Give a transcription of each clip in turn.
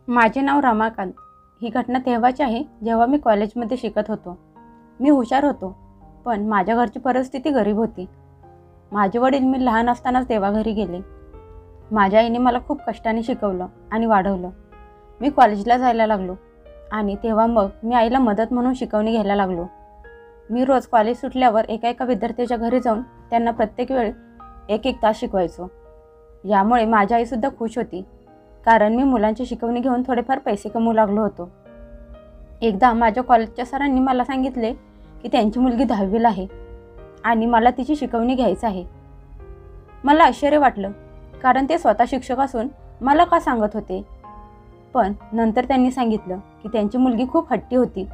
माझे नाव रमाकांत. ही घटना तेव्हाची आहे जेव्हा मी कॉलेजमध्ये शिकत होतो. मी हुशार होतो, पण माझ्या घरची परिस्थिती गरीब होती. माझे वडील मी लहान असतानाच देवाघरी गेले. माझ्या आईने मला खूप कष्टाने शिकवलं आणि वाढवलं. मी कॉलेजला जायला लागलो आणि तेव्हा मग मी आईला मदत म्हणून शिकवणी घ्यायला लागलो. मी रोज कॉलेज सुटल्यावर एका एका विद्यार्थ्याच्या घरी जाऊन त्यांना प्रत्येक वेळ एक एक तास शिकवायचो. यामुळे माझी आईसुद्धा खुश होती, कारण मी मुलांची शिकवणी घेऊन थोडेफार पैसे कमवू लागलो होतो. एकदा माझ्या कॉलेजच्या सरांनी मला सांगितले की त्यांची मुलगी 10वीला आहे आणि मला तिची शिकवणी घ्यायची आहे. मला आश्चर्य वाटलं, कारण ते स्वतः शिक्षक असून मला का सांगत होते. पण नंतर त्यांनी सांगितलं की त्यांची मुलगी खूप हट्टी होती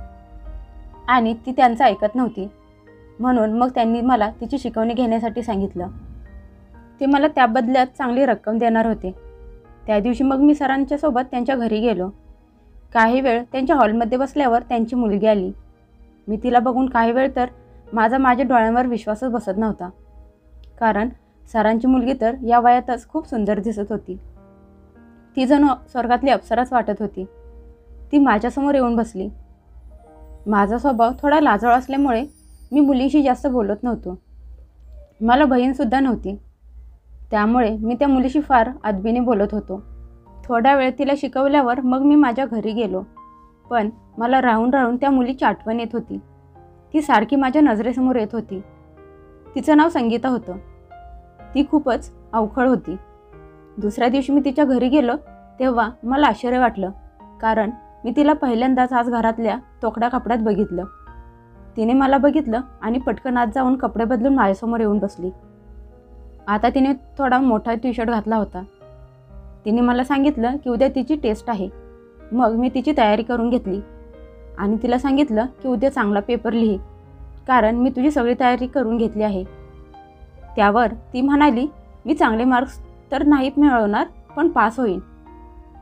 आणि ती त्यांचं ऐकत नव्हती. म्हणून मग त्यांनी मला तिची शिकवणी घेण्यासाठी सांगितलं. ते मला त्या बदल्यात चांगली रक्कम देणार होते. त्या दिवशी मग मी सरांच्या सोबत त्यांच्या घरी गेलो. काही वेळ त्यांच्या हॉलमध्ये बसल्यावर त्यांची मुलगी आली. मी तिला बघून काही वेळ तर माझ्या डोळ्यांवर विश्वासच बसत नव्हता, कारण सरांची मुलगी तर या वयातच खूप सुंदर दिसत होती. ती जणू स्वर्गातली अप्सराच वाटत होती. ती माझ्यासमोर येऊन बसली. माझा स्वभाव थोडा लाजळ असल्यामुळे मी मुलींशी जास्त बोलत नव्हतो. मला बहीणसुद्धा नव्हती, त्यामुळे मी त्या मुलीशी फार अदबीने बोलत होतो. थोडा वेळ तिला शिकवल्यावर मग मी माझ्या घरी गेलो. पण मला राहून राहून त्या मुलीची आठवण येत होती. ती सारखी माझ्या नजरेसमोर येत होती. तिचं नाव संगीता होतं. ती खूपच अवखळ होती. दुसऱ्या दिवशी मी तिच्या घरी गेलो तेव्हा मला आश्चर्य वाटलं, कारण मी तिला पहिल्यांदाच आज घरातल्या तोकड्या कपड्यात बघितलं. तिने मला बघितलं आणि पटकन आत जाऊन कपडे बदलून माझ्यासमोर येऊन बसली. आता तिने थोडा मोठा टी-शर्ट घातला होता. तिने मला सांगितलं की उद्या तिची टेस्ट आहे. मग मी तिची तयारी करून घेतली आणि तिला सांगितलं की उद्या चांगला पेपर लिही, कारण मी तुझी सगळी तयारी करून घेतली आहे. त्यावर ती म्हणाली, मी चांगले मार्क्स तर नाहीत मिळवणार, पण पास होईन.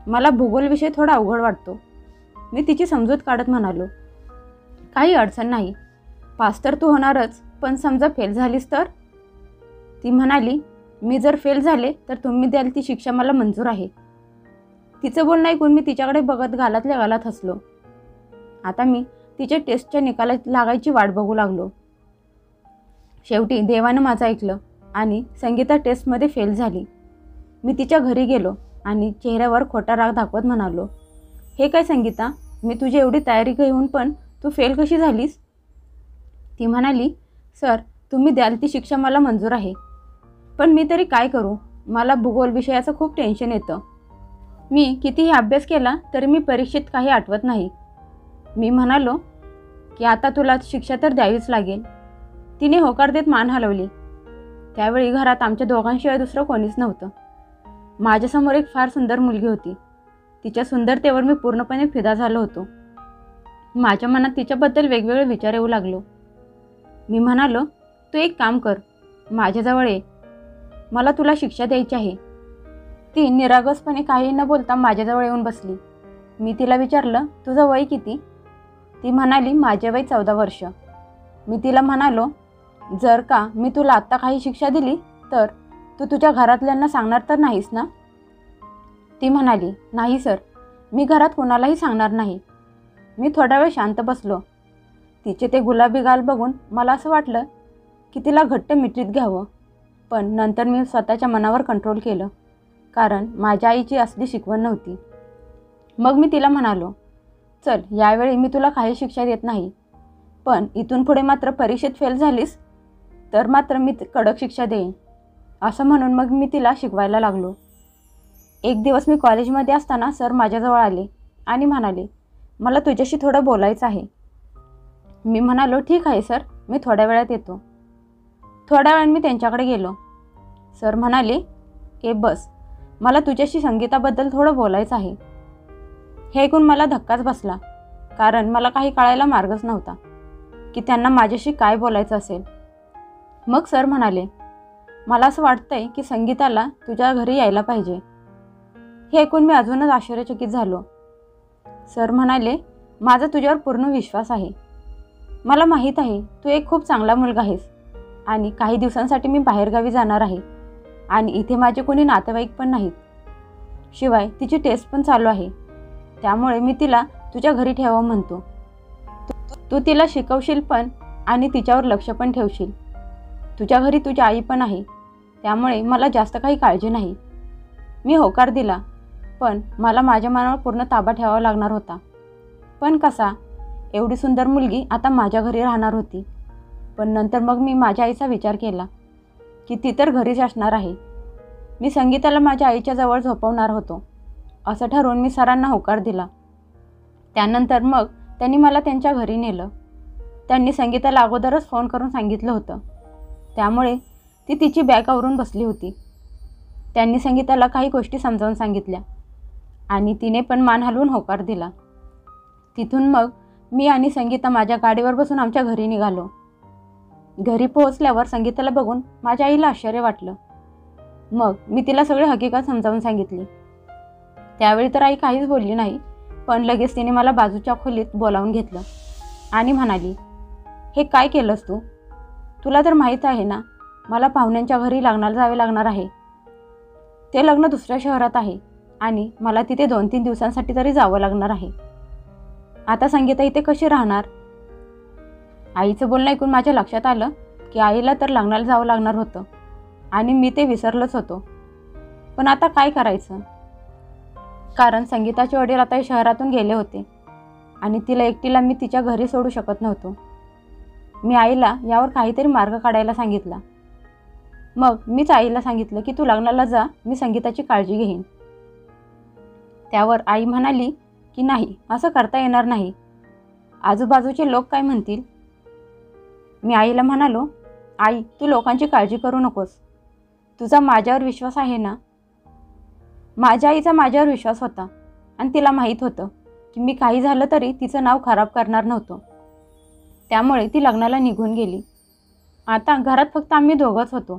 मला भूगोल विषय थोडा अवघड वाटतो. मी तिची समजूत काढत म्हणालो, काही अडचण नाही, पास तर तू होणारच, पण समजा फेल झालीस तर? ती म्हणाली, मी जर फेल झाले तर तुम्ही द्याल ती शिक्षा मला मंजूर आहे. तिचं बोलणं ऐकून मी तिच्याकडे बघत गालातल्या गालात हसलो. आता मी तिच्या टेस्टच्या निकालात लागायची वाट बघू लागलो. शेवटी देवानं माझं ऐकलं आणि संगीता टेस्टमध्ये फेल झाली. मी तिच्या घरी गेलो आणि चेहऱ्यावर खोटा राग दाखवत म्हणालो, हे काय संगीता, मी तुझी एवढी तयारी घेऊन पण तू फेल कशी झालीस? ती म्हणाली, सर तुम्ही द्याल ती शिक्षा मला मंजूर आहे, पण मी तरी काय करू, मला भूगोल विषयाचं खूप टेन्शन येतं. मी कितीही अभ्यास केला तरी मी परीक्षेत काही आठवत नाही. मी म्हणालो की आता तुला शिक्षा तर द्यावीच लागेल. तिने होकार देत मान हलवली. त्यावेळी घरात आमच्या दोघांशिवाय दुसरं कोणीच नव्हतं. माझ्यासमोर एक फार सुंदर मुलगी होती. तिच्या सुंदरतेवर मी पूर्णपणे फिदा झालो होतो. माझ्या मनात तिच्याबद्दल वेगवेगळे विचार येऊ लागलो. मी म्हणालो, तू एक काम कर, माझ्याजवळ ये, मला तुला शिक्षा द्यायची आहे. ती निरागसपणे काही न बोलता माझ्याजवळ येऊन बसली. मी तिला विचारलं, तुझं वय किती? ती म्हणाली, माझे वय 14 वर्ष. मी तिला म्हणालो, जर का मी तुला आत्ता काही शिक्षा दिली तर तू तुझ्या घरातल्यांना सांगणार तर नाहीस ना? ती म्हणाली, नाही सर, मी घरात कोणालाही सांगणार नाही. मी थोडा वेळ शांत बसलो. तिचे ते गुलाबी गाल बघून मला असं वाटलं की तिला घट्ट मिठीत घ्यावं, पण नंतर मी स्वतःच्या मनावर कंट्रोल केलं, कारण माझ्या आईची असली शिकवण नव्हती. मग मी तिला म्हणालो, चल यावेळी मी तुला काही शिक्षा देत नाही, पण इथून पुढे मात्र परीक्षेत फेल झालीस तर मात्र मी कडक शिक्षा देईन. असं म्हणून मग मी तिला शिकवायला लागलो. एक दिवस मी कॉलेजमध्ये असताना सर माझ्याजवळ आले आणि म्हणाले, मला तुझ्याशी थोडं बोलायचं आहे. मी म्हणालो, ठीक आहे सर, मी थोड्या वेळात येतो. थोड्या वेळाने मी त्यांच्याकडे गेलो. सर म्हणाले, बस, मला तुझ्याशी संगीताबद्दल थोडं बोलायचं आहे. हे ऐकून मला धक्काच बसला, कारण मला काही कळायला मार्गच नव्हता की त्यांना माझ्याशी काय बोलायचं असेल. मग सर म्हणाले, मला असं वाटतंय की संगीताला तुझ्या घरी यायला पाहिजे. हे ऐकून मी अजूनच आश्चर्यचकित झालो. सर म्हणाले, माझा तुझ्यावर पूर्ण विश्वास आहे. मला माहीत आहे तू एक खूप चांगला मुलगा आहेस आणि काही दिवसांसाठी मी बाहेरगावी जाणार आहे आणि इथे माझे कोणी नातेवाईक पण नाहीत. शिवाय तिची टेस्ट पण चालू आहे. त्यामुळे मी तिला तुझ्या घरी ठेवावं म्हणतो. तू तिला शिकवशील पण आणि तिच्यावर लक्ष पण ठेवशील. तुझ्या घरी तुझी आई पण आहे, त्यामुळे मला जास्त काही काळजी नाही. मी होकार दिला, पण मला माझ्या मनावर पूर्ण ताबा ठेवावा लागणार होता. पण कसा? एवढी सुंदर मुलगी आता माझ्या घरी राहणार होती. पण नंतर मग मी माझ्या आईचा विचार केला की ती तर घरीच असणार आहे. मी संगीताला माझ्या आईच्या जवळ झोपवणार होतो. असं ठरवून मी सरांना होकार दिला. त्यानंतर मग त्यांनी मला त्यांच्या घरी नेलं. त्यांनी संगीताला अगोदरच फोन करून सांगितलं होतं, त्यामुळे ती तिची बॅग आवरून बसली होती. त्यांनी संगीताला काही गोष्टी समजावून सांगितल्या आणि तिने पण मान हलवून होकार दिला. तिथून मग मी आणि संगीता माझ्या गाडीवर बसून आमच्या घरी निघालो. घरी पोहोचल्यावर संगीताला बघून माझ्या आईला आश्चर्य वाटलं. मग मी तिला सगळी हकीकत समजावून सांगितली. त्यावेळी तर आई काहीच बोलली नाही, पण लगेच तिने मला बाजूच्या खोलीत बोलावून घेतलं आणि म्हणाली, हे काय केलंस तू? तुला तर माहीत आहे ना, मला पाहुण्यांच्या घरी लग्नाला जावे लागणार आहे. ते लग्न दुसऱ्या शहरात आहे आणि मला तिथे 2-3 दिवसांसाठी तरी जावं लागणार आहे. आता संगीता इथे कशी राहणार? आईचं बोलणं ऐकून माझ्या लक्षात आलं की आईला तर लग्नाला जावं लागणार होतं आणि मी ते विसरलंच होतो. पण आता काय करायचं? कारण संगीताचे वडील आता शहरातून गेले होते आणि तिला एकटीला मी तिच्या घरी सोडू शकत नव्हतो. मी आईला यावर काहीतरी मार्ग काढायला सांगितला. मग मीच आईला सांगितलं की तू लग्नाला जा, मी संगीताची काळजी घेईन. त्यावर आई म्हणाली की नाही, असं करता येणार नाही. आजूबाजूचे लोक काय म्हणतील? मी आईला म्हणालो, आई तू लोकांची काळजी करू नकोस. तुझा माझ्यावर विश्वास आहे ना? माझ्या आईचा माझ्यावर विश्वास होता आणि तिला माहीत होतं की मी काही झालं तरी तिचं नाव खराब करणार नव्हतं. त्यामुळे ती लग्नाला निघून गेली. आता घरात फक्त आम्ही दोघंच होतो.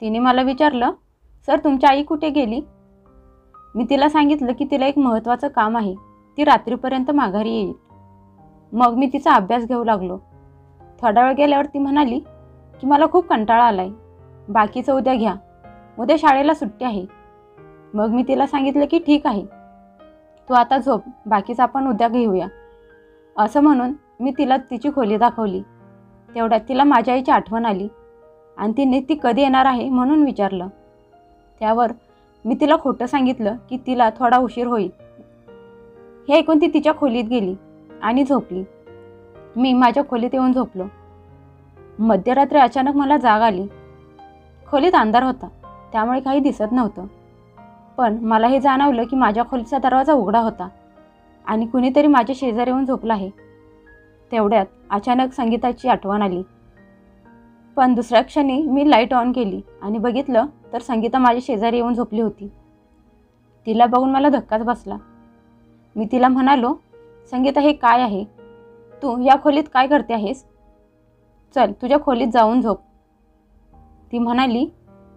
तिने मला विचारलं, सर तुमची आई कुठे गेली? मी तिला सांगितलं की तिला एक महत्त्वाचं काम आहे, ती रात्रीपर्यंत माघारी येईल. मग मी तिचा अभ्यास घेऊ लागलो. थोडा वेळ गेल्यावर ती म्हणाली की मला खूप कंटाळा आलाय, बाकीचं उद्या घ्या, उद्या शाळेला सुट्टी आहे. मग मी तिला सांगितलं की ठीक आहे, तू आता झोप, बाकीचं आपण उद्या घेऊया. असं म्हणून मी तिला तिची खोली दाखवली. तेवढ्यात तिला माझ्या आईची आठवण आली आणि तिने ती कधी येणार आहे म्हणून विचारलं. त्यावर मी तिला खोटं सांगितलं की तिला थोडा उशीर होईल. हे ऐकून ती तिच्या खोलीत गेली आणि झोपली. मी माझ्या खोलीत येऊन झोपलो. मध्यरात्री अचानक मला जाग आली. खोलीत अंधार होता, त्यामुळे काही दिसत नव्हतं. पण मला हे जाणवलं की माझ्या खोलीचा दरवाजा उघडा होता आणि कुणीतरी माझ्या शेजारी येऊन झोपलं आहे. तेवढ्यात अचानक संगीताची आठवण आली. पण दुसऱ्या क्षणी मी लाईट ऑन केली आणि बघितलं तर संगीता माझ्या शेजारी येऊन झोपली होती. तिला बघून मला धक्काच बसला. मी तिला म्हणालो, संगीता हे काय आहे? तू या खोलीत काय करते आहेस? चल तुझ्या खोलीत जाऊन झोप. ती म्हणाली,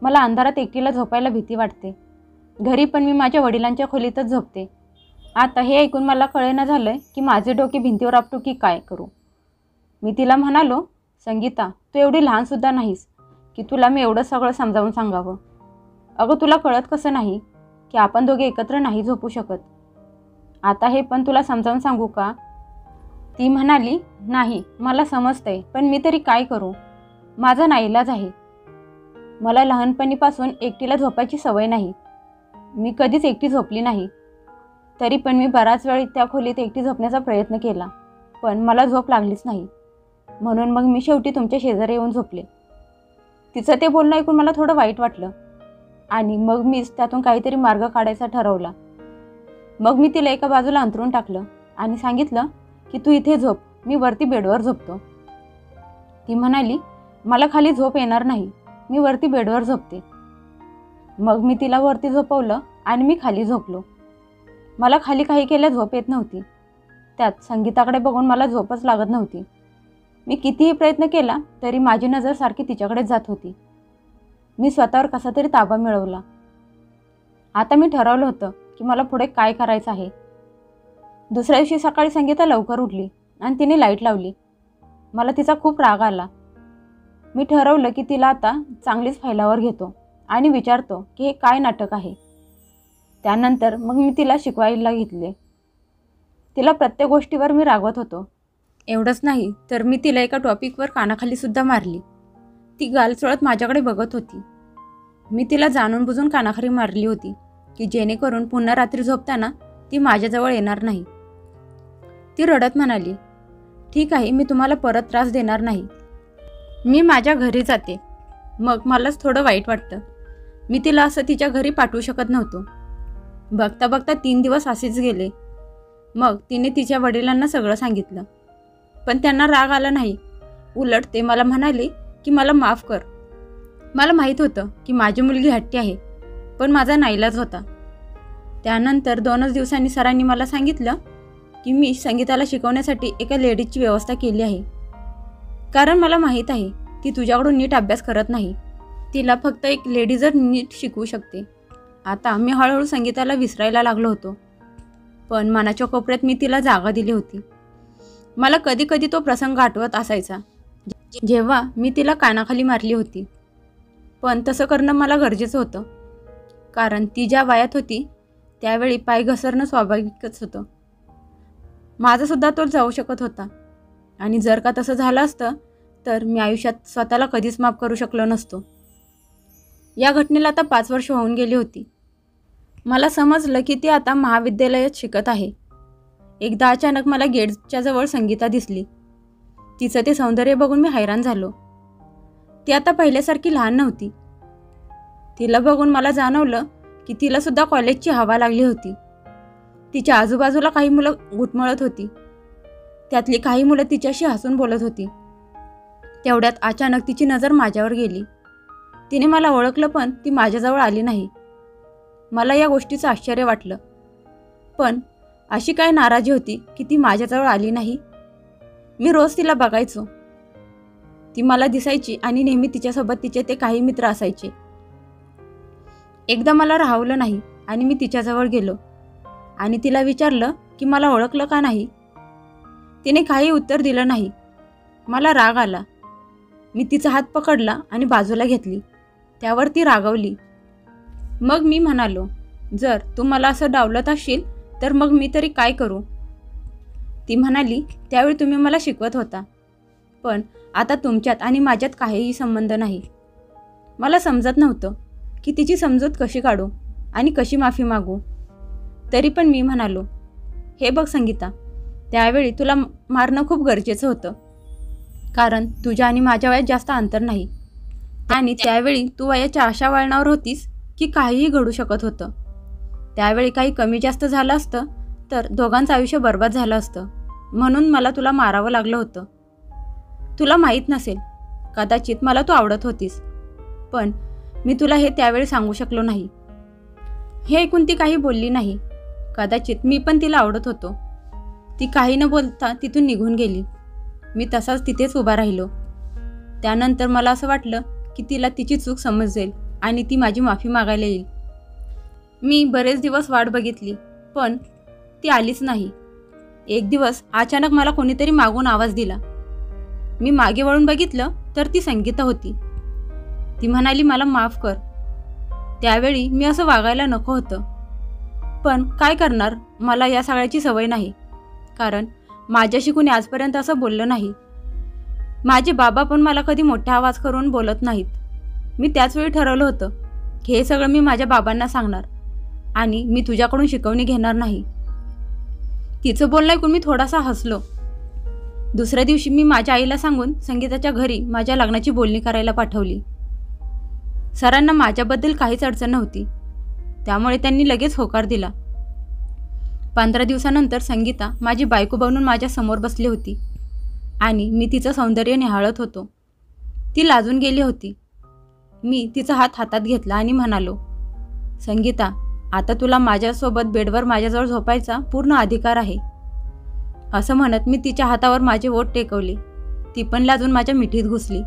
मला अंधारात एकटीला झोपायला भीती वाटते. घरी पण मी माझ्या वडिलांच्या खोलीतच झोपते. आता हे ऐकून मला कळेना झालंय की माझे डोके भिंतीवर आपटू की काय करू. मी तिला म्हणालो, संगीता तू एवढी लहानसुद्धा नाहीस की तुला मी एवढं सगळं समजावून सांगावं. अगं तुला कळत कसं नाही की आपण दोघे एकत्र नाही झोपू शकत. आता हे पण तुला समजावून सांगू का? ती म्हणाली, नाही मला समजतंय, पण मी तरी काय करू? माझा नाईलाज आहे. मला लहानपणीपासून एकटीला झोपायची सवय नाही. मी कधीच एकटी झोपली नाही. तरी पण मी बराच वेळ त्या खोलीत एकटी झोपण्याचा प्रयत्न केला, पण मला झोप लागलीच नाही. म्हणून मग मी शेवटी तुमच्या शेजारी येऊन झोपले. तिचं ते बोलणं ऐकून मला थोडं वाईट वाटलं आणि मग मीच त्यातून काहीतरी मार्ग काढायचा ठरवला. मग मी तिला एका बाजूला अंथरून टाकलं आणि सांगितलं की तू इथे झोप, मी वरती बेडवर झोपतो. ती म्हणाली, मला खाली झोप येणार नाही, मी वरती बेडवर झोपते. मग मी तिला वरती झोपवलं आणि मी खाली झोपलो. मला खाली काही केल्या झोप येत नव्हती. त्यात संगीताकडे बघून मला झोपच लागत नव्हती. मी कितीही प्रयत्न केला तरी माझी नजर सारखी तिच्याकडेच जात होती. मी स्वतःवर कसा तरी ताबा मिळवला. आता मी ठरवलं होतं की मला पुढे काय करायचं आहे. दुसऱ्या दिवशी सकाळी संगीता लवकर उठली आणि तिने लाईट लावली. मला तिचा खूप राग आला. मी ठरवलं की तिला आता चांगलीच फैलावर घेतो आणि विचारतो की हे काय नाटक आहे. त्यानंतर मग मी तिला शिकवायला घेतले. तिला प्रत्येक गोष्टीवर मी रागवत होतो. एवढंच नाही तर मी तिला एका टॉपिकवर कानाखाली सुद्धा मारली. ती गाल चोळत माझ्याकडे बघत होती. मी तिला जाणून बुजून कानाखाली मारली होती की जेणेकरून पुन्हा रात्री झोपताना ती माझ्याजवळ येणार नाही. ती रडत म्हणाली, ठीक आहे, मी तुम्हाला परत त्रास देणार नाही. मी माझ्या घरी जाते. मग मलाच थोडं वाईट वाटतं. मी तिला असं तिच्या घरी पाठवू शकत नव्हतो. बघता बघता 3 दिवस असेच गेले. मग तिने तिच्या वडिलांना सगळं सांगितलं. पण त्यांना राग आला नाही. उलट ते मला म्हणाले की मला माफ कर. मला माहीत होतं की माझी मुलगी हट्टी आहे, पण माझा नाईलाज होता. त्यानंतर 2च दिवसांनी सरांनी मला सांगितलं की मी संगीताला शिकवण्यासाठी एका लेडीजची व्यवस्था केली आहे. कारण मला माहीत आहे ती तुझ्याकडून नीट अभ्यास करत नाही. तिला फक्त एक लेडीजच नीट शिकवू शकते. आता मी हळूहळू संगीताला विसरायला लागलो होतो. पण मनाच्या कोपऱ्यात मी तिला जागा दिली होती. मला कधी कधी तो प्रसंग आठवत असायचा जेव्हा मी तिला कानाखाली मारली होती. पण तसं करणं मला गरजेचं होतं. कारण ती ज्या वयात होती त्यावेळी पाय घसरणं स्वाभाविकच होतं. माझासुद्धा तो जाऊ शकत होता. आणि जर का तसं झालं असतं तर मी आयुष्यात स्वतःला कधीच माफ करू शकलो नसतो. या घटनेला आता 5 वर्ष होऊन गेली होती. मला समजलं की ती आता महाविद्यालयात शिकत आहे. एकदा अचानक मला गेटच्या जवळ संगीता दिसली. तिचं ते सौंदर्य बघून मी हैराण झालो. ती आता पहिल्यासारखी लहान नव्हती. तिला बघून मला जाणवलं की तिला सुद्धा कॉलेजची हवा लागली होती. तिच्या आजूबाजूला काही मुलं घुटमळत होती. त्यातली काही मुलं तिच्याशी हसून बोलत होती. तेवढ्यात अचानक तिची नजर माझ्यावर गेली. तिने मला ओळखलं पण ती माझ्याजवळ आली नाही. मला या गोष्टीचं आश्चर्य वाटलं. पण अशी काय नाराजी होती की ती माझ्याजवळ आली नाही? मी रोज तिला बघायचो. ती मला दिसायची आणि नेहमी तिच्यासोबत तिचे ते काही मित्र असायचे. एकदा मला राहवलं नाही आणि मी तिच्याजवळ गेलो आणि तिला विचारलं की मला ओळखलं का नाही? तिने काही उत्तर दिलं नाही. मला राग आला. मी तिचा हात पकडला आणि बाजूला घेतली. त्यावर ती रागवली. मग मी म्हणालो, जर तू मला असं डावलत असशील तर मग मी तरी काय करू? ती म्हणाली, त्यावेळी तुम्ही मला शिकवत होता, पण आता तुमच्यात आणि माझ्यात काहीही संबंध नाही. मला समजत नव्हतं की तिची समजूत कशी काढू आणि कशी माफी मागू. तरी पण मी म्हणालो, हे बघ संगीता, त्यावेळी तुला मारणं खूप गरजेचं होतं. कारण तुझ्या आणि माझ्या वयात जास्त अंतर नाही. आणि त्यावेळी तू वयाच्या अशा वळणावर होतीस की काहीही घडू शकत होतं. त्यावेळी काही कमी जास्त झालं असतं तर दोघांचं आयुष्य बर्बाद झालं असतं. म्हणून मला तुला मारावं लागलं होतं. तुला माहीत नसेल, कदाचित मला तू आवडत होतीस, पण मी तुला हे त्यावेळी सांगू शकलो नाही. हे ऐकून ती काही बोलली नाही. कदाचित मी पण तिला आवडत होतो. ती काही न बोलता तिथून निघून गेली. मी तसाच तिथेच उभा राहिलो. त्यानंतर मला असं वाटलं की तिला तिची चूक समजेल आणि ती माझी माफी मागायला येईल. मी बरेच दिवस वाट बघितली, पण ती आलीच नाही. एक दिवस अचानक मला कोणीतरी मागून आवाज दिला. मी मागे वळून बघितलं तर ती संगीता होती. ती म्हणाली, मला माफ कर. त्यावेळी मी असं वागायला नको होतं, पण काय करणार, मला या सगळ्याची सवय नाही. कारण माझ्याशी कुणी आजपर्यंत असं बोललं नाही. माझे बाबा पण मला कधी मोठा आवाज करून बोलत नाहीत. मी त्याचवेळी ठरवलं होतं की हे सगळं मी माझ्या बाबांना सांगणार आणि मी तुझ्याकडून शिकवणी घेणार नाही. तिचं बोलणं ऐकून मी थोडासा हसलो. दुसऱ्या दिवशी मी माझ्या आईला सांगून संगीताच्या घरी माझ्या लग्नाची बोलणी करायला पाठवली. सरांना माझ्याबद्दल काहीच अडचण नव्हती, त्यामुळे त्यांनी लगेच होकार दिला. 15 दिवसानंतर संगीता माझी बायको बनून माझ्या समोर बसली होती आणि मी तिचं सौंदर्य निहाळत होतो. ती लाजून गेली होती. मी तिचा हात हातात घेतला आणि म्हणालो, संगीता, आता तुला माझ्यासोबत बेडवर माझ्याजवळ झोपायचा पूर्ण अधिकार आहे. असं म्हणत मी तिच्या हातावर माझे ओठ टेकवले. ती पण लाजून माझ्या मिठीत घुसली.